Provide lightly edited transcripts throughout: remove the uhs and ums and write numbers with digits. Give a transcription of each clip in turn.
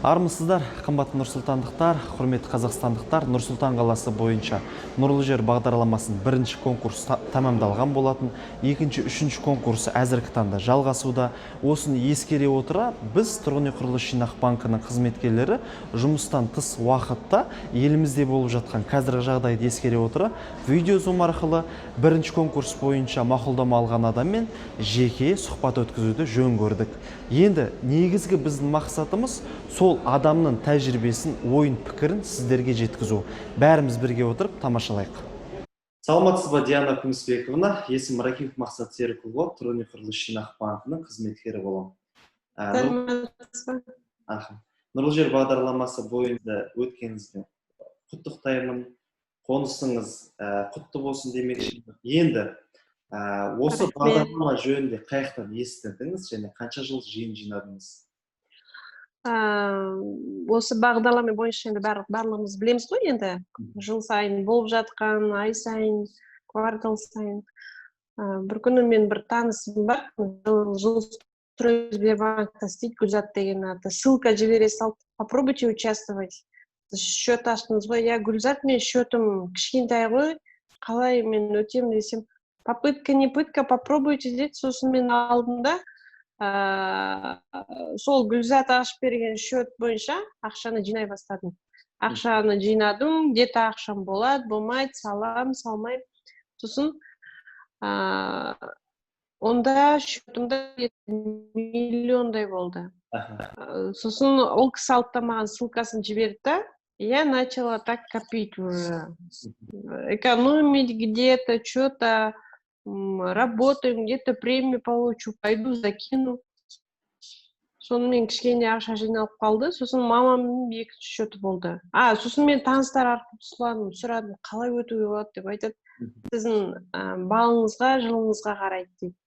Армысыздар, қымбатты нұрсұлтандықтар, құрметті қазақстандықтар. Нұрсұлтан қаласы бойынша Нұрлы жер бағдарламасының бірінші конкурсы тамамдалған болатын. Екінші, үшінші конкурсы әзіргі таңда жалғасуда. Осыны ескере отыра, біз Тұрғын үй құрылыс жинақ банкінің қызметкерлері жұмыстан тыс уақытта елімізде болып жатқан қазіргі жағдайды ескере отыра, видеозум арқылы бірінші конкурс бойынша мақұлдама алған адаммен жеке сұхбат өткізуді жөн көрдік. Енді негізгі біздің мақсатымыз сол адамның тәжірибесін, ойын пікірін сіздерге жеткізу. Бәріміз бірге отырып тамашалайық. Саламатсыз ба, Диана Күмісбековна? Есім Ракимов Мақсат Серікұлы, Тұрғын үй құрылыс жинақ банкінің қызметкері боламын. Нұрлы жер бағдарламасы бойынша өткеніңізбен құттықтаймын. Қонысыңыз құтты болсын демекші. Енді осы бағдарлама жөнінде қаяқтан естідіңіз және қанша жыл жинадыңыз? Осы бағдарлама бойынша енді барлығымыз білеміз ғой, енді жыл сайын болып жатқан, ай сайын, квартал сайын. Бір күні мен бір танысым бар, Жилстройсбербанкта істейді, Гүлзат деген аты. Ссылка жібере салды, попробуйте участвовать. Счет аштыңыз ғой? Я, Гүлзат, мен счетым кішкентай ғой, қалай мен өтем десем, попытка не пытка, попробуйте дейді. Сосын мен алдымда сол Гүлзат ашып берген счет бойынша ақшаны жинай бастадым. Ақшаны жинадым, где-то ақшам болады, болмайды, салам, салмай. Сосын онда счетымда миллиондай болды. Сосын ол кісі алып маған ссылкасын жіберді. Я начала так копить уже. Экономить где-то, что-то. Работаем, где-то премию получу, пойду закину. Сонымен кішкене ақша жиналып қалды. Сосын мамамның екінші счеті болды. Сосын мен таныстар арқылы сұрадым, қалай өтуге болады деп айтады. Сіздің балыңызға, жылыңызға қарайды дейді.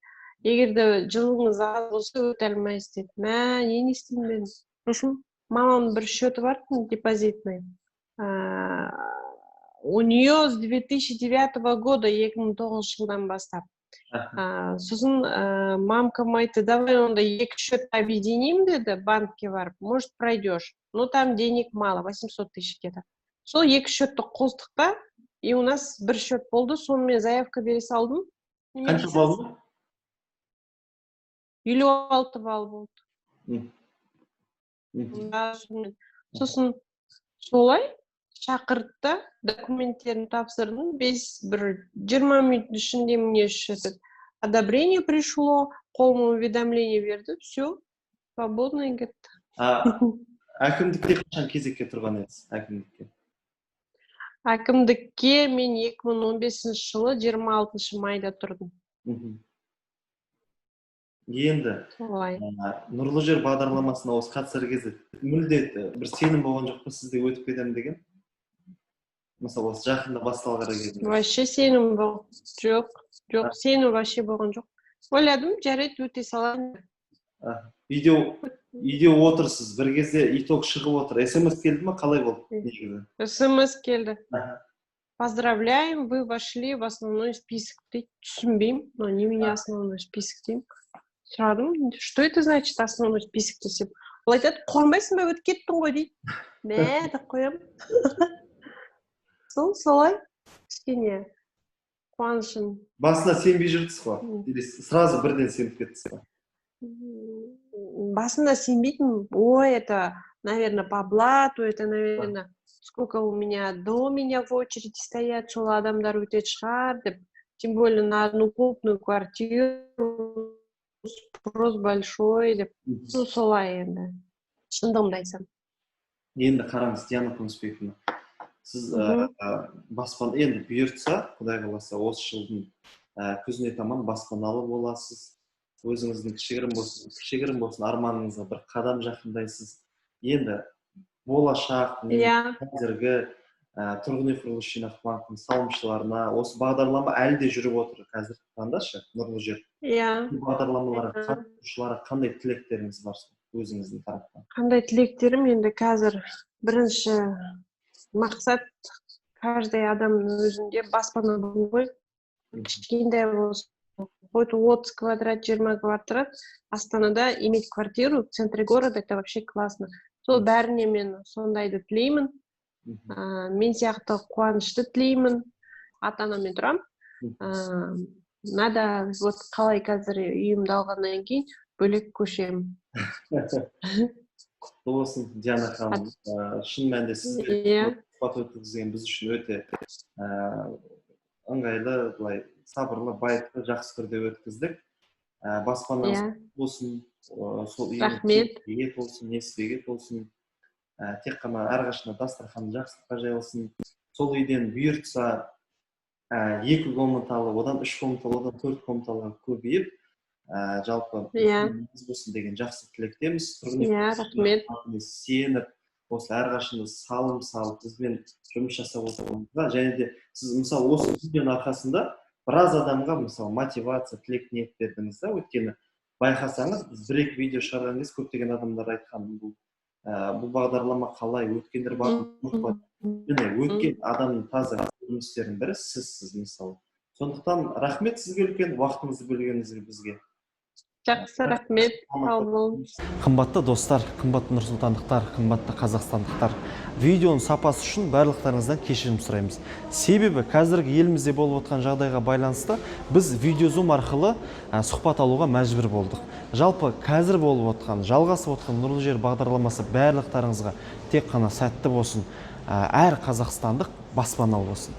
Егер де жылыңыз аз болса өте алмайсыз дейді. Не істеймін мен? Сосын мамамның бір счеті бар, депозитный. У нее с 2009 года, 2009 жылдан бастап. Сосын мамкам айтты, давай онда екі счет объединим деді, банкке барып, может пройдешь. Но там денег мало, 800 тысяч где-то. Сол екі счетті қостық та, и у нас бір счет болды, сонымен заявка бере салдым. Қанша балл болды? 56 балл болды. Сосын солай шақыртты, документтерін тапсырдым, 20 минут ішінде мне одобрение пришло, қолыма уведомление берді, все, свободный кетті. Әкімдікке қашан кезекке тұрған едіңіз? Әкімдікке мен 2015 жылы 26 майда тұрдым. Енді Нұрлы жер бағдарламасына осы қатысар кезде мүлде бір сенім болған жоқ па, сізде өтіп кетемін деген? Мысалы, осы жақында басталғара кезде. Вообще сенім болған жоқ. Сенім вообще болған жоқ. Ойладым, жарайды, өте салайын. Үйде отырсыз, бір кезде итог шығып отыр. СМС келді ме, қалай болды? СМС келді. Поздравляем, вы вошли в основной список. Түсінбеймін, но не меня основной список деймін. Сұрадым, что это значит основной список десем? Ол айтады, қорынбайсың ба, өтіп кеттің ғой дейді. Деп қоямын. Солай, кішкене қуанышым. Басына сенбей жүрдіңіз ғой? Сразу бірден сеніп кеттіңіз ғой? Басында сенбейтін, ой, это, наверное, по блату, это, наверное, сколько у меня до меня в очереди стоят, сол адамдар өтеді шығар, деп. Тем более на одну крупную квартиру, спрос большой, деп. Солай енді. Шындығымды айтсам. Енді қараңыз, Диана Күмісбековна. Сіз баспана, енді бұйыртса, құдай қаласа, осы жылдың күзіне таман баспаналы боласыз. Өзіңіздің кішігірім болсын, арманыңызға бір қадам жақындайсыз. Енді болашақ, қазіргі Тұрғын үй құрылыс жинақ банкінің салымшыларына осы бағдарлама әлі де жүріп отыр қазіргі таңда ше, Нұрлы жер. Бағдарламаларға қатысушыларға қандай тілектеріңіз бар өзіңіздің тараптан? Қандай тілектерім енді қазір бірінші мақсат каждый адамның өзінде баспана болу ғой. Кішкентай болсын, хоть 30 квадрат, 20 квадрат, Астанада иметь квартиру в центре города, это вообще классно. сол бәріне мен сондайды тілеймін. Мен сияқты қуанышты тілеймін. Ата-анаммен тұрам. Надо вот қалай қазір үйімді алғаннан кейін бөлек көшемін. Құтты болсын, Диана ханым. Шын мәнінде сізбен сұхбат өткізген біз үшін өте ыңғайлы, былай сабырлы, байыпты, жақсы түрде өткіздік. Баспанаңыз болсын, сол үйіңіз болсын, несібеге болсын. Тек қана әрқашанда дастархан жақсылыққа жайылсын. Сол үйден бұйыртса 2 комнаталы, одан 3 комнаталы, одан 4 комнаталыға көбейіп, жалпы болсын деген жақсы тілектеміз. Рахмет. Сеніп, осы әрқашында салым салып, бізбен жұмыс жасап отырғаныңызға, және де сіз мысалы осы видеоның арқасында біраз адамға мысалы мотивация, тілек ниет бердіңіз да, өйткені байқасаңыз, біз 1-2 видео шығарған кезде көптеген адамдар айтқан бұл бағдарлама қалай өткендер бар, міне өткен адамның таза жұмыстерінің бірі сізсіз мысалы. Сондықтан рахмет сізге үлкен уақытыңызды бөлгеніңізге бізге. Жақсы, рахмет. Сау болыңыз. Қымбатты достар, қымбатты нұрсұлтандықтар, қымбатты қазақстандықтар, видеоның сапасы үшін барлықтарыңыздан кешірім сұраймыз. Себебі қазіргі елімізде болып отқан жағдайға байланысты біз видеозум арқылы сұхбат алуға мәжбүр болдық. Жалпы қазір болып отқан, жалғасып отқан Нұрлы жер бағдарламасы барлықтарыңызға тек қана сәтті болсын, әр қазақстандық баспаналы болсын.